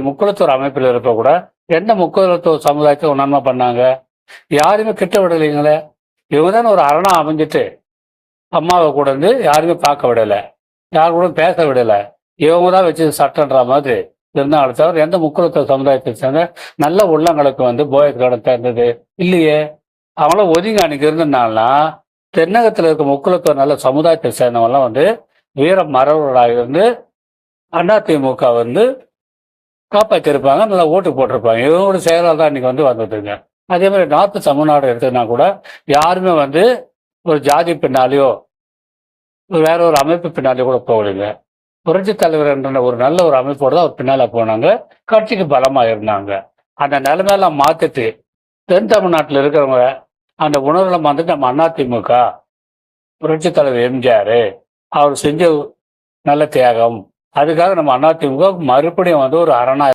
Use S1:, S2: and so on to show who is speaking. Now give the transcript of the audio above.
S1: முக்குளத்தூர் அமைப்பில் இருக்க கூட எந்த முக்குளத்தூர் சமுதாயத்தை நன்மை பண்ணாங்க? யாருமே கிட்ட விடலைங்களே. இவங்க தானே ஒரு அரணா அமைஞ்சிட்டு அம்மாவை கூட வந்து யாருமே பார்க்க விடலை, யாரு கூட பேச விடலை. இவங்க தான் வச்சு சட்டன்ற மாதிரி இருந்தாங்களே தவிர எந்த முக்குளத்தூர் சமுதாயத்தை சேர்ந்த நல்ல உள்ளங்களுக்கு வந்து போயஸ் கார்டன் திறந்தது இல்லையே. அவங்களாம் ஒதுங்கி அன்னைக்கு இருந்ததுனால தென்னகத்தில் இருக்க முக்குளத்தூர் நல்ல சமுதாயத்தை சேர்ந்தவங்கலாம் வந்து வீர மரபர்களாக இருந்து அதிமுக வந்து காப்பாற்றிருப்பாங்க, நல்லா ஓட்டு போட்டிருப்பாங்க. இவங்களோட செயலால் தான் இன்னைக்கு வந்து வந்ததுங்க. அதே மாதிரி நார்த்து தமிழ்நாடு எடுத்ததுன்னா கூட யாருமே வந்து ஒரு ஜாதி பின்னாலேயோ வேற ஒரு அமைப்பு பின்னாலேயோ கூட போகலைங்க. புரட்சி தலைவர் என்ற ஒரு நல்ல ஒரு அமைப்போடு தான் அவர் பின்னால போனாங்க, கட்சிக்கு பலமா இருந்தாங்க. அந்த நிலைமையெல்லாம் மாத்திட்டு தென் தமிழ்நாட்டில் இருக்கிறவங்க அந்த உணர்வுல வந்துட்டு நம்ம அதிமுக புரட்சி தலைவர் எம்ஜிஆர் அவர் செஞ்ச நல்ல தியாகம், அதுக்காக நம்ம அதிமுக மறுபடியும் வந்து ஒரு அரணா